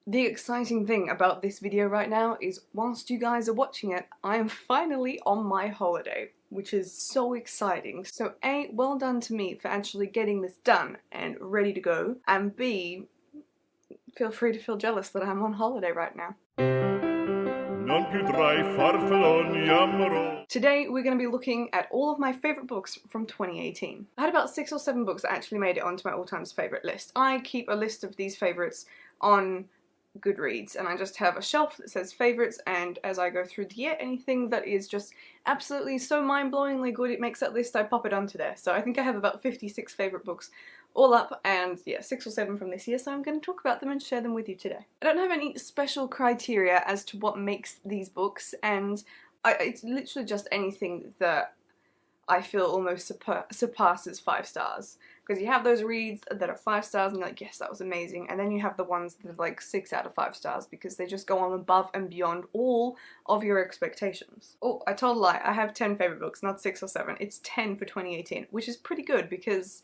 The exciting thing about this video right now is whilst you guys are watching it, I am finally on my holiday, which is so exciting. So A, well done to me for actually getting this done and ready to go, and B, feel free to feel jealous that I'm on holiday right now. Non più tra I farfalloni amorò. Today we're going to be looking at all of my favourite books from 2018. I had about 6 or 7 books that actually made it onto my all-time favourite list. I keep a list of these favourites on Goodreads, and I just have a shelf that says favourites, and as I go through the year, anything that is just absolutely so mind-blowingly good it makes that list, I pop it onto there. So I think I have about 56 favourite books all up, and yeah, 6 or 7 from this year, so I'm going to talk about them and share them with you today. I don't have any special criteria as to what makes these books, and it's literally just anything that I feel almost surpasses 5 stars. Because you have those reads that are 5 stars and you're like, yes, that was amazing. And then you have the ones that are like 6 out of 5 stars because they just go on above and beyond all of your expectations. Oh, I told a lie. I have 10 favourite books, not 6 or 7. It's 10 for 2018, which is pretty good because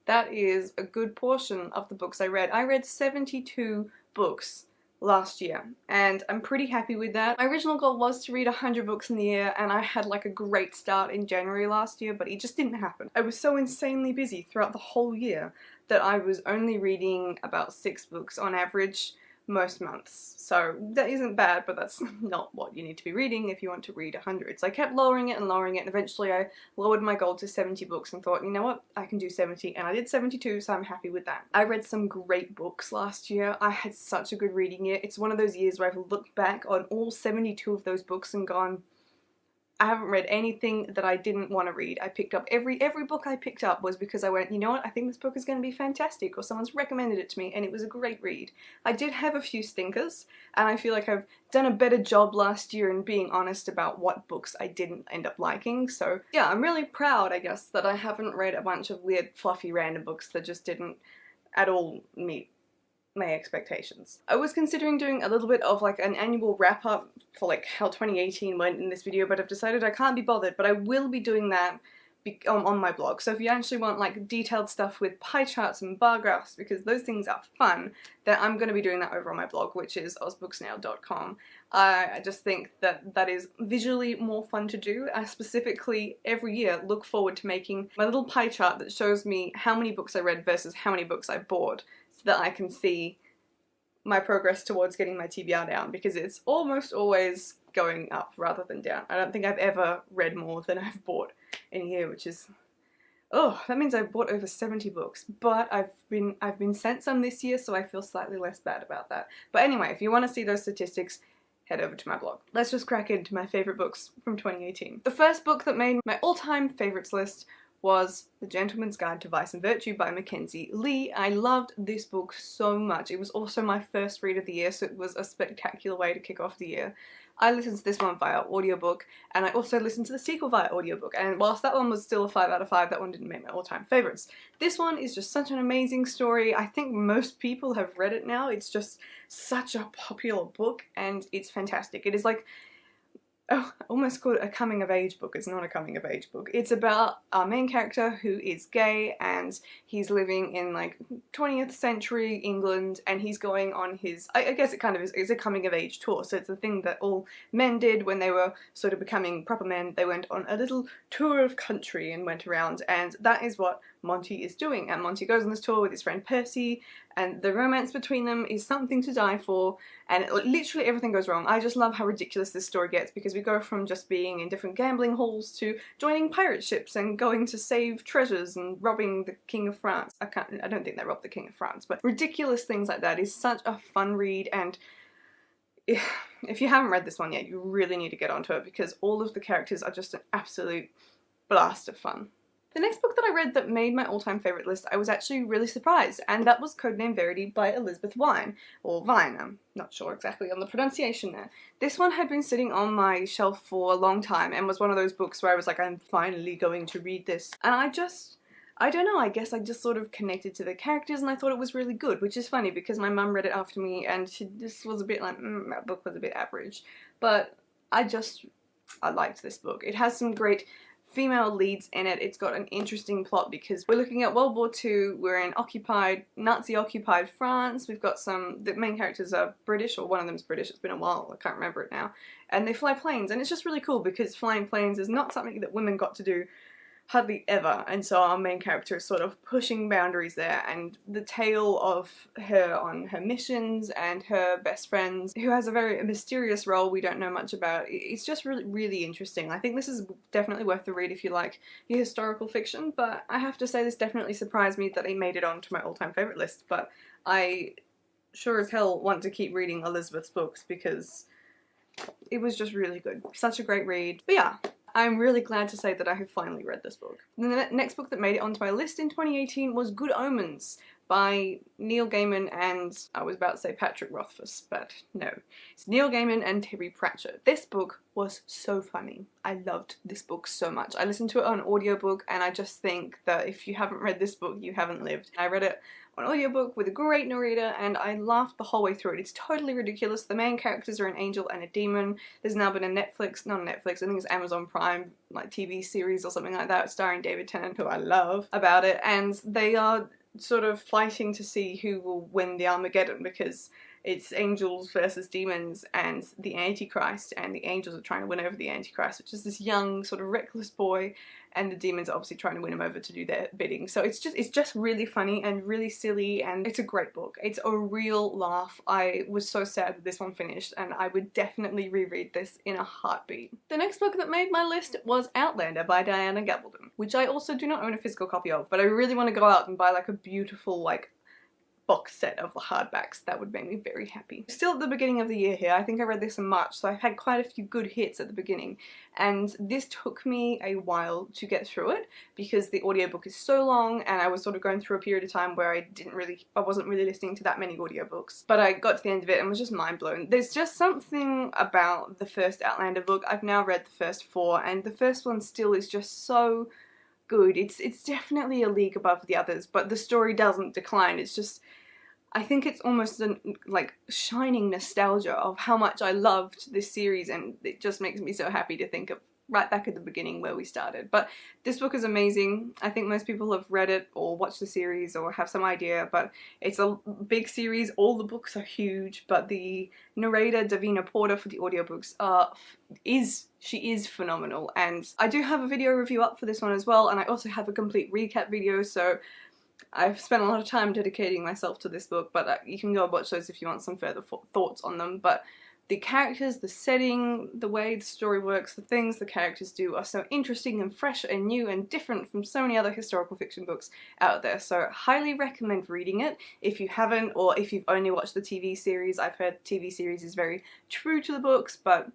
that is a good portion of the books I read. I read 72 books last year, and I'm pretty happy with that. My original goal was to read 100 books in the year, and I had like a great start in January last year, but it just didn't happen. I was so insanely busy throughout the whole year that I was only reading about 6 books on average most months. So that isn't bad, but that's not what you need to be reading if you want to read 100. So I kept lowering it, and eventually I lowered my goal to 70 books and thought, you know what, I can do 70, and I did 72, so I'm happy with that. I read some great books last year. I had such a good reading year. It's one of those years where I've looked back on all 72 of those books and gone, I haven't read anything that I didn't want to read. I picked up every book I picked up was because I went, you know what, I think this book is going to be fantastic, or someone's recommended it to me and it was a great read. I did have a few stinkers, and I feel like I've done a better job last year in being honest about what books I didn't end up liking. So yeah, I'm really proud, I guess, that I haven't read a bunch of weird, fluffy, random books that just didn't at all meet my expectations. I was considering doing a little bit of like an annual wrap up for like how 2018 went in this video, but I've decided I can't be bothered, but I will be doing that on my blog. So if you actually want like detailed stuff with pie charts and bar graphs, because those things are fun, then I'm going to be doing that over on my blog, which is ozbooksnow.com. I just think that that is visually more fun to do. I specifically every year look forward to making my little pie chart that shows me how many books I read versus how many books I bought, so that I can see my progress towards getting my TBR down, because it's almost always going up rather than down. I don't think I've ever read more than I've bought in a year, which is, oh, that means I've bought over 70 books, but I've been sent some this year, so I feel slightly less bad about that. But anyway, if you want to see those statistics, head over to my blog. Let's just crack into my favourite books from 2018. The first book that made my all-time favourites list was The Gentleman's Guide to Vice and Virtue by Mackenzie Lee. I loved this book so much. It was also my first read of the year, so it was a spectacular way to kick off the year. I listened to this one via audiobook, and I also listened to the sequel via audiobook, and whilst that one was still a 5 out of 5, that one didn't make my all-time favourites. This one is just such an amazing story. I think most people have read it now. It's just such a popular book, and it's fantastic. It is like, oh, almost called a coming-of-age book. It's not a coming-of-age book. It's about our main character who is gay, and he's living in like 20th century England, and he's going on his, I guess it kind of is a coming-of-age tour. So it's the thing that all men did when they were sort of becoming proper men. They went on a little tour of country and went around, and that is what Monty is doing. And Monty goes on this tour with his friend Percy, and the romance between them is something to die for, and literally everything goes wrong. I just love how ridiculous this story gets, because we go from just being in different gambling halls to joining pirate ships and going to save treasures and robbing the King of France. I don't think they robbed the King of France, but ridiculous things like that is such a fun read, and if you haven't read this one yet, you really need to get onto it, because all of the characters are just an absolute blast of fun. The next book that I read that made my all-time favourite list, I was actually really surprised, and that was Codename Verity by Elizabeth Wein, or Vine, I'm not sure exactly on the pronunciation there. This one had been sitting on my shelf for a long time, and was one of those books where I was like, I'm finally going to read this, and I don't know, I guess I just sort of connected to the characters, and I thought it was really good, which is funny because my mum read it after me, and she just was a bit like, that book was a bit average, but I liked this book. It has some great female leads in it. It's got an interesting plot because we're looking at World War II, we're in Nazi-occupied France, we've got the main characters are British, or one of them's British, it's been a while, I can't remember it now, and they fly planes, and it's just really cool because flying planes is not something that women got to do hardly ever, and so our main character is sort of pushing boundaries there, and the tale of her on her missions and her best friends, who has a very mysterious role we don't know much about. It's just really, really interesting. I think this is definitely worth the read if you like your historical fiction, but I have to say this definitely surprised me that it made it onto my all-time favourite list, but I sure as hell want to keep reading Elizabeth's books because it was just really good. Such a great read. But yeah, I'm really glad to say that I have finally read this book. The next book that made it onto my list in 2018 was Good Omens by Neil Gaiman and, I was about to say Patrick Rothfuss, but no. It's Neil Gaiman and Terry Pratchett. This book was so funny. I loved this book so much. I listened to it on audiobook, and I just think that if you haven't read this book, you haven't lived. I read it on audiobook with a great narrator, and I laughed the whole way through it. It's totally ridiculous. The main characters are an angel and a demon. There's now been a not Netflix, I think it's Amazon Prime, like TV series or something like that, starring David Tennant, who I love, about it, and they are sort of fighting to see who will win the Armageddon, because it's angels versus demons and the Antichrist, and the angels are trying to win over the Antichrist, which is this young sort of reckless boy, and the demons are obviously trying to win him over to do their bidding. So it's just really funny and really silly, and it's a great book. It's a real laugh. I was so sad that this one finished, and I would definitely reread this in a heartbeat. The next book that made my list was Outlander by Diana Gabaldon, which I also do not own a physical copy of, but I really want to go out and buy like a beautiful like box set of the hardbacks. That would make me very happy. Still at the beginning of the year here, I think I read this in March, so I've had quite a few good hits at the beginning, and this took me a while to get through it because the audiobook is so long, and I was sort of going through a period of time where I wasn't really listening to that many audiobooks, but I got to the end of it and was just mind blown. There's just something about the first Outlander book. I've now read the first 4, and the first one still is just so good. It's definitely a league above the others, but the story doesn't decline. It's just, I think it's almost a like shining nostalgia of how much I loved this series, and it just makes me so happy to think of right back at the beginning where we started. But this book is amazing. I think most people have read it or watched the series or have some idea, but it's a big series. All the books are huge, but the narrator, Davina Porter, for the audiobooks she is phenomenal. And I do have a video review up for this one as well, and I also have a complete recap video, so I've spent a lot of time dedicating myself to this book, but you can go and watch those if you want some further thoughts on them. But the characters, the setting, the way the story works, the things the characters do are so interesting and fresh and new and different from so many other historical fiction books out there. So highly recommend reading it if you haven't, or if you've only watched the TV series. I've heard the TV series is very true to the books, but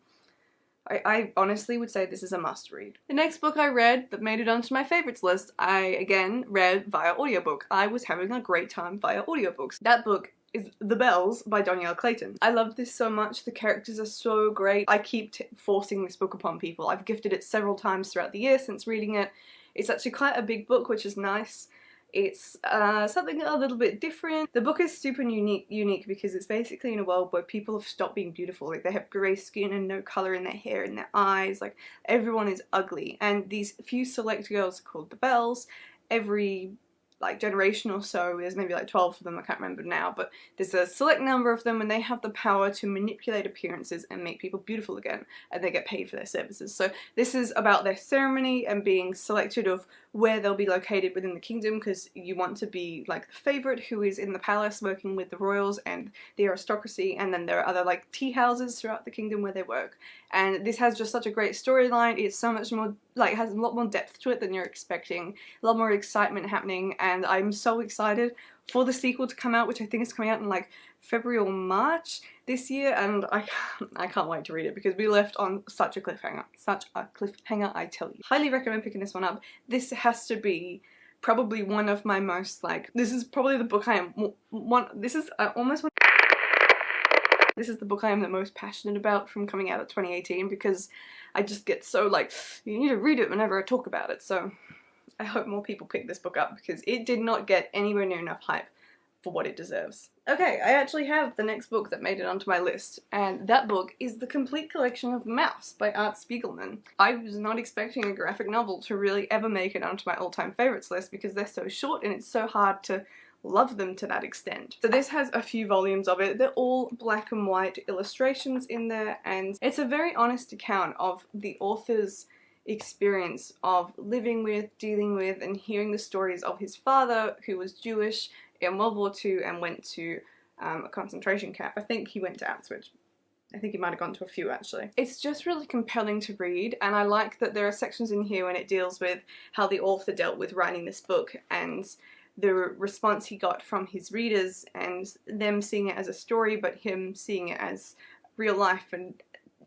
I honestly would say this is a must read. The next book I read that made it onto my favourites list, I again read via audiobook. I was having a great time via audiobooks. That book is The Bells by Donielle Clayton. I love this so much. The characters are so great. I keep forcing this book upon people. I've gifted it several times throughout the year since reading it. It's actually quite a big book, which is nice. It's something a little bit different. The book is super unique because it's basically in a world where people have stopped being beautiful. Like, they have grey skin and no colour in their hair and their eyes. Like, everyone is ugly. And these few select girls are called the Bells. Every like generation or so, there's maybe like 12 of them, I can't remember now, but there's a select number of them, and they have the power to manipulate appearances and make people beautiful again, and they get paid for their services. So this is about their ceremony and being selected of where they'll be located within the kingdom, because you want to be like the favourite who is in the palace working with the royals and the aristocracy, and then there are other like tea houses throughout the kingdom where they work. And this has just such a great storyline. It's so much more, like, has a lot more depth to it than you're expecting, a lot more excitement happening, and I'm so excited for the sequel to come out, which I think is coming out in like February or March this year, and I can't wait to read it because we left on such a cliffhanger. Such a cliffhanger, I tell you. Highly recommend picking this one up. This has to be probably one of my most, like, this is probably the book I am, this is the book I am the most passionate about from coming out of 2018, because I just get so like, you need to read it whenever I talk about it. So I hope more people pick this book up because it did not get anywhere near enough hype for what it deserves. Okay, I actually have the next book that made it onto my list, and that book is The Complete Collection of Maus by Art Spiegelman. I was not expecting a graphic novel to really ever make it onto my all-time favorites list because they're so short and it's so hard to love them to that extent. So this has a few volumes of it. They're all black and white illustrations in there, and it's a very honest account of the author's experience of living with, dealing with, and hearing the stories of his father, who was Jewish in World War II and went to a concentration camp. I think he went to Auschwitz. I think he might have gone to a few actually. It's just really compelling to read, and I like that there are sections in here when it deals with how the author dealt with writing this book and the response he got from his readers and them seeing it as a story but him seeing it as real life and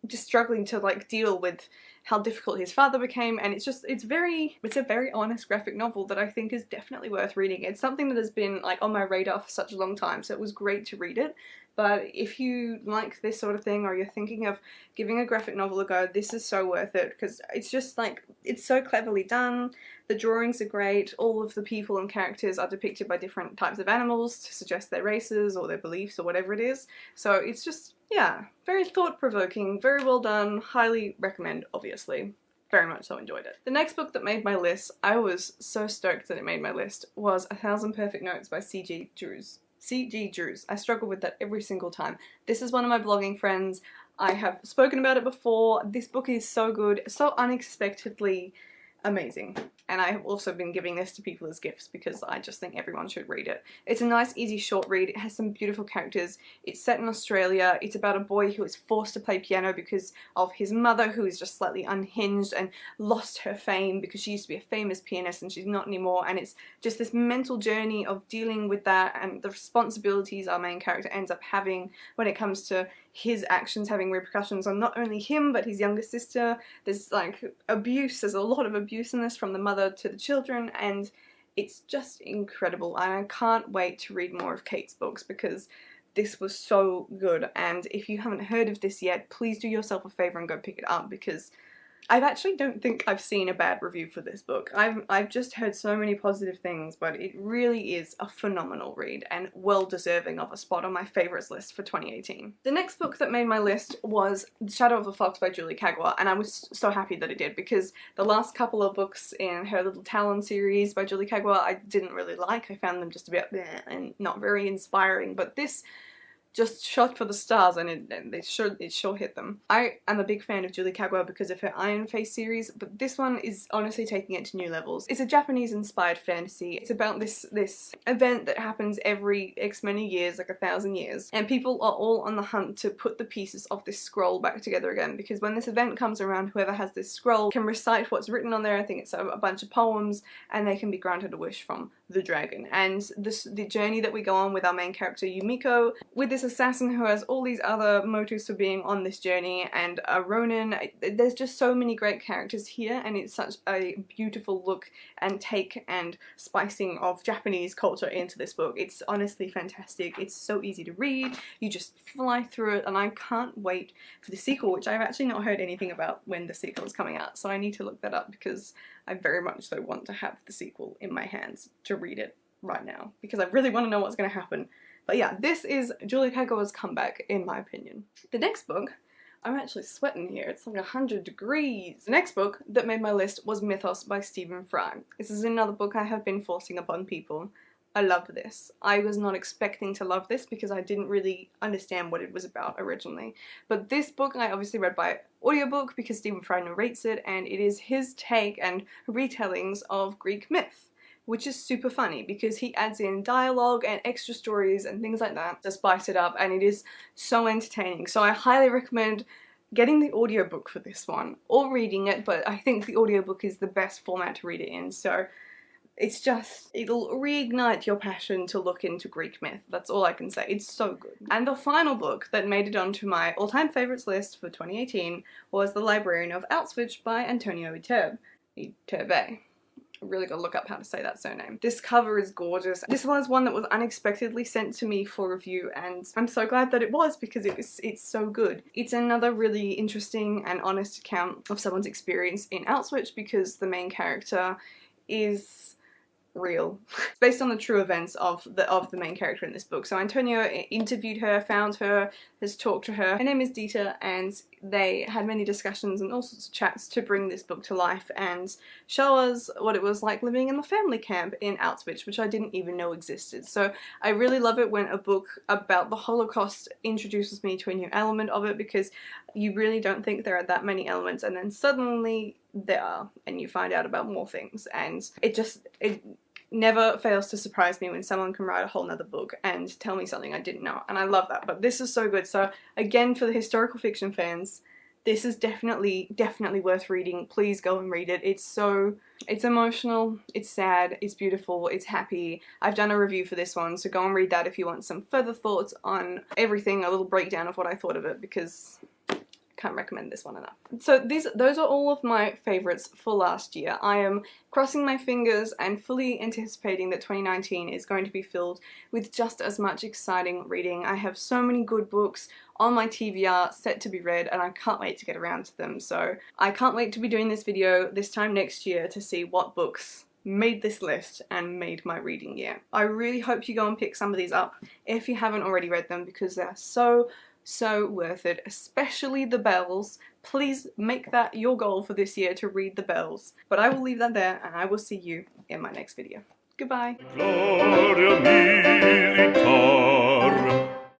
just struggling to like deal with how difficult his father became. And it's a very honest graphic novel that I think is definitely worth reading. It's something that has been like on my radar for such a long time, so it was great to read it. But if you like this sort of thing or you're thinking of giving a graphic novel a go, this is so worth it because it's just like, it's so cleverly done. The drawings are great. All of the people and characters are depicted by different types of animals to suggest their races or their beliefs or whatever it is. So it's just, yeah, very thought-provoking, very well done, highly recommend, obviously. Very much so enjoyed it. The next book that made my list, I was so stoked that it made my list, was 1,000 Perfect Notes by C.G. Drews. C.G. Drews. I struggle with that every single time. This is one of my blogging friends. I have spoken about it before. This book is so good, so unexpectedly amazing. And I have also been giving this to people as gifts because I just think everyone should read it. It's a nice, easy, short read. It has some beautiful characters. It's set in Australia. It's about a boy who is forced to play piano because of his mother, who is just slightly unhinged and lost her fame because she used to be a famous pianist and she's not anymore. And it's just this mental journey of dealing with that and the responsibilities our main character ends up having when it comes to his actions having repercussions on not only him but his younger sister. There's like abuse, there's a lot of abuse in this from the mother to the children, and it's just incredible. And I can't wait to read more of Kate's books because this was so good. And if you haven't heard of this yet, please do yourself a favour and go pick it up because I actually don't think I've seen a bad review for this book. I've just heard so many positive things, but it really is a phenomenal read and well deserving of a spot on my favourites list for 2018. The next book that made my list was The Shadow of the Fox by Julie Kagawa, and I was so happy that it did because the last couple of books in her Little Talon series by Julie Kagawa I didn't really like. I found them just a bit bleh and not very inspiring, but this just shot for the stars and it sure hit them. I am a big fan of Julie Kagawa because of her Iron Face series, but this one is honestly taking it to new levels. It's a Japanese inspired fantasy. It's about this event that happens every X many years, like 1,000 years, and people are all on the hunt to put the pieces of this scroll back together again, because when this event comes around, whoever has this scroll can recite what's written on there. I think it's a bunch of poems, and they can be granted a wish from the dragon. And the journey that we go on with our main character Yumiko, with this assassin who has all these other motives for being on this journey, and a Ronin. There's just so many great characters here, and it's such a beautiful look and take and spicing of Japanese culture into this book. It's honestly fantastic. It's so easy to read. You just fly through it, and I can't wait for the sequel, which I've actually not heard anything about when the sequel is coming out, so I need to look that up because I very much so want to have the sequel in my hands to read it right now because I really want to know what's going to happen. But yeah, this is Julie Kagawa's comeback in my opinion. The next book, I'm actually sweating here, it's like 100 degrees. The next book that made my list was Mythos by Stephen Fry. This is another book I have been forcing upon people. I love this. I was not expecting to love this because I didn't really understand what it was about originally. But this book I obviously read by audiobook because Stephen Fry narrates it, and it is his take and retellings of Greek myth, which is super funny because he adds in dialogue and extra stories and things like that to spice it up, and it is so entertaining. So I highly recommend getting the audiobook for this one or reading it, but I think the audiobook is the best format to read it in. So it's just, it'll reignite your passion to look into Greek myth. That's all I can say. It's so good. And the final book that made it onto my all-time favourites list for 2018 was The Librarian of Auschwitz by Antonio Iturbe. I really gotta look up how to say that surname. This cover is gorgeous. This was one that was unexpectedly sent to me for review, and I'm so glad that it was because it's so good. It's another really interesting and honest account of someone's experience in Auschwitz because the main character is real. It's based on the true events of the main character in this book. So Antonio interviewed her, found her, has talked to her. Her name is Dita, and they had many discussions and all sorts of chats to bring this book to life and show us what it was like living in the family camp in Auschwitz, which I didn't even know existed. So I really love it when a book about the Holocaust introduces me to a new element of it, because you really don't think there are that many elements, and then suddenly there are, and you find out about more things, and it never fails to surprise me when someone can write a whole nother book and tell me something I didn't know, and I love that. But this is so good. So again, for the historical fiction fans, this is definitely worth reading. Please go and read it. It's emotional, it's sad, it's beautiful, it's happy. I've done a review for this one, so go and read that if you want some further thoughts on everything, a little breakdown of what I thought of it, because can't recommend this one enough. So those are all of my favourites for last year. I am crossing my fingers and fully anticipating that 2019 is going to be filled with just as much exciting reading. I have so many good books on my TBR set to be read, and I can't wait to get around to them. So I can't wait to be doing this video this time next year to see what books made this list and made my reading year. I really hope you go and pick some of these up if you haven't already read them, because they're so worth it, especially The Bells. Please make that your goal for this year to read The Bells. But I will leave that there, and I will see you in my next video. Goodbye. Gloria